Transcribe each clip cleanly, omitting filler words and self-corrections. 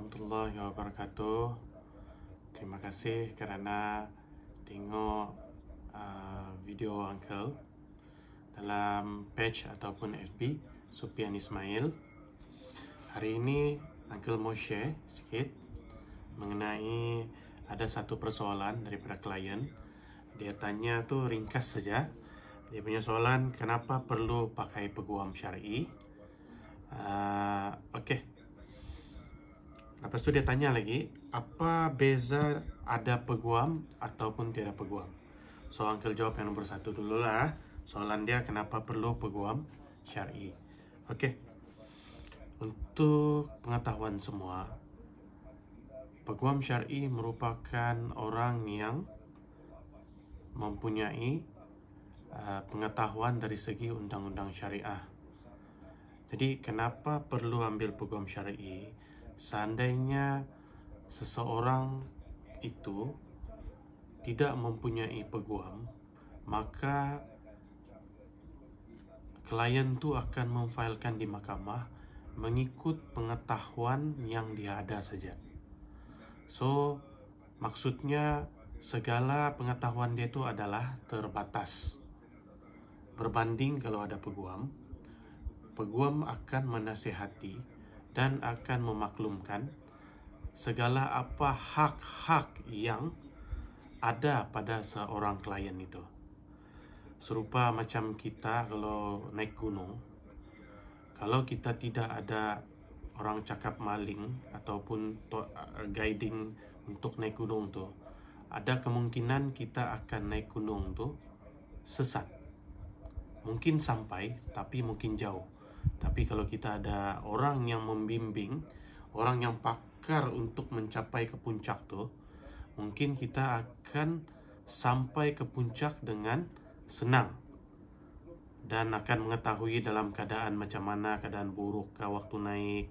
warahmatullahi wabarakatuh. Terima kasih kerana tengok video Uncle dalam page ataupun FB Supian Ismail. Hari ini Uncle mau share sikit mengenai ada satu persoalan daripada klien. Dia tanya tu ringkas saja. Dia punya soalan, kenapa perlu pakai peguam syar'i? Okey. Lepas tu dia tanya lagi, apa beza ada peguam ataupun tiada peguam? So, Uncle jawab yang nombor satu dulu lah. Soalan dia, kenapa perlu peguam syar'i? Okey. Untuk pengetahuan semua, peguam syar'i merupakan orang yang mempunyai pengetahuan dari segi undang-undang syariah. Jadi, kenapa perlu ambil peguam syar'i? Seandainya seseorang itu tidak mempunyai peguam, maka klien tu akan memfailkan di mahkamah mengikut pengetahuan yang dia ada saja. So, maksudnya segala pengetahuan dia itu adalah terbatas. Berbanding kalau ada peguam, peguam akan menasihati dan akan memaklumkan segala apa hak-hak yang ada pada seorang klien itu. Serupa macam kita kalau naik gunung, kalau kita tidak ada orang cakap maling ataupun guiding untuk naik gunung tu, ada kemungkinan kita akan naik gunung tu sesat. Mungkin sampai, tapi mungkin jauh. Tapi kalau kita ada orang yang membimbing, orang yang pakar untuk mencapai ke puncak tu, mungkin kita akan sampai ke puncak dengan senang dan akan mengetahui dalam keadaan macam mana, keadaan buruk waktu naik,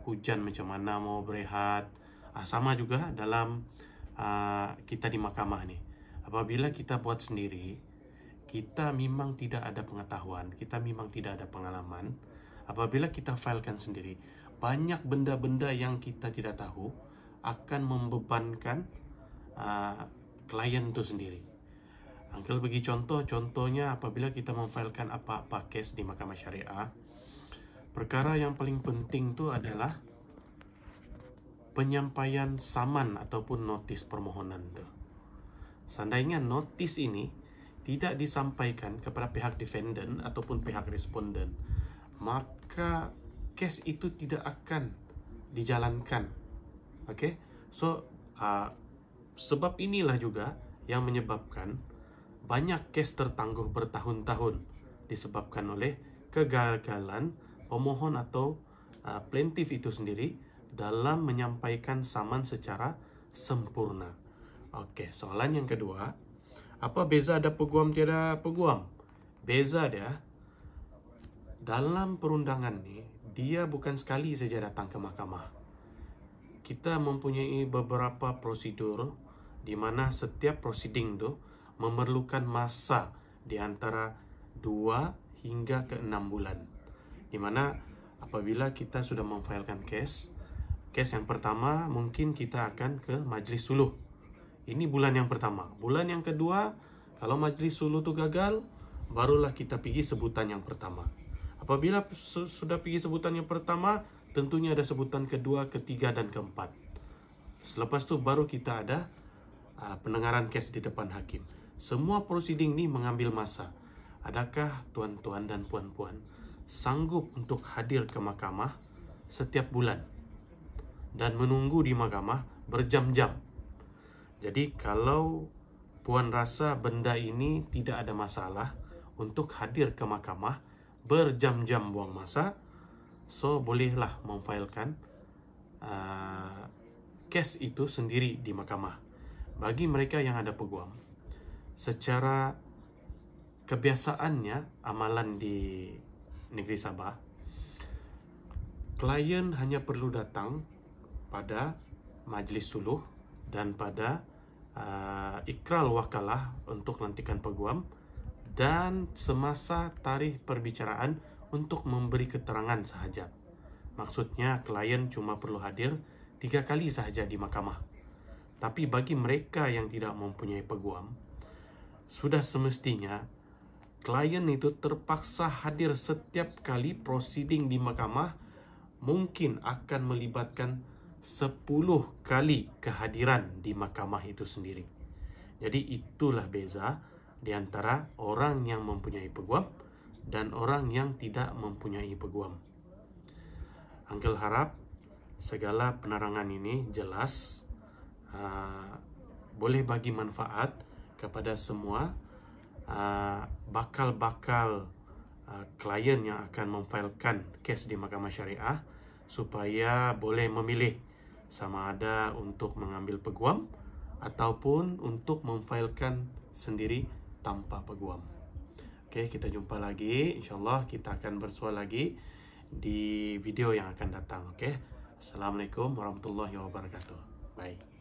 hujan macam mana mau berehat. Sama juga dalam kita di mahkamah ni. Apabila kita buat sendiri, kita memang tidak ada pengetahuan, kita memang tidak ada pengalaman. Apabila kita filekan sendiri, banyak benda-benda yang kita tidak tahu akan membebankan klien itu sendiri. Uncle bagi contohnya apabila kita memfilekan apa-apa kes di mahkamah syariah, perkara yang paling penting itu adalah penyampaian saman ataupun notis permohonan itu. Seandainya notis ini tidak disampaikan kepada pihak defendant ataupun pihak responden, maka kes itu tidak akan dijalankan. Okey? So, sebab inilah juga yang menyebabkan banyak kes tertangguh bertahun-tahun disebabkan oleh kegagalan pemohon atau plaintiff itu sendiri dalam menyampaikan saman secara sempurna. Okey, soalan yang kedua, apa beza ada peguam tiada peguam? Beza dia, dalam perundangan ni, dia bukan sekali saja datang ke mahkamah. Kita mempunyai beberapa prosedur di mana setiap proceeding tu memerlukan masa di antara 2 hingga ke 6 bulan. Di mana apabila kita sudah memfilekan kes yang pertama mungkin kita akan ke majlis suluh. Ini bulan yang pertama. Bulan yang kedua, kalau majlis suluh tu gagal, barulah kita pergi sebutan yang pertama. Apabila sudah pergi sebutan yang pertama, tentunya ada sebutan kedua, ketiga dan keempat. Selepas tu baru kita ada pendengaran kes di depan hakim. Semua proceeding ni mengambil masa. Adakah tuan-tuan dan puan-puan sanggup untuk hadir ke mahkamah setiap bulan dan menunggu di mahkamah berjam-jam? Jadi kalau puan rasa benda ini tidak ada masalah untuk hadir ke mahkamah, berjam-jam buang masa, so bolehlah memfilekan kes itu sendiri di mahkamah. Bagi mereka yang ada peguam, secara kebiasaannya amalan di negeri Sabah, klien hanya perlu datang pada majlis suluh dan pada ikrar wakalah untuk lantikan peguam, dan semasa tarikh perbicaraan untuk memberi keterangan sahaja. Maksudnya klien cuma perlu hadir 3 kali sahaja di mahkamah. Tapi bagi mereka yang tidak mempunyai peguam, sudah semestinya klien itu terpaksa hadir setiap kali prosiding di mahkamah, mungkin akan melibatkan 10 kali kehadiran di mahkamah itu sendiri. Jadi itulah beza di antara orang yang mempunyai peguam dan orang yang tidak mempunyai peguam. Uncle harap segala penerangan ini jelas, boleh bagi manfaat kepada semua bakal-bakal klien yang akan memfailkan kes di Mahkamah Syariah, supaya boleh memilih sama ada untuk mengambil peguam ataupun untuk memfailkan sendiri tanpa peguam. Oke, kita jumpa lagi. InsyaAllah kita akan bersuara lagi di video yang akan datang. Oke, Assalamualaikum warahmatullahi wabarakatuh. Bye.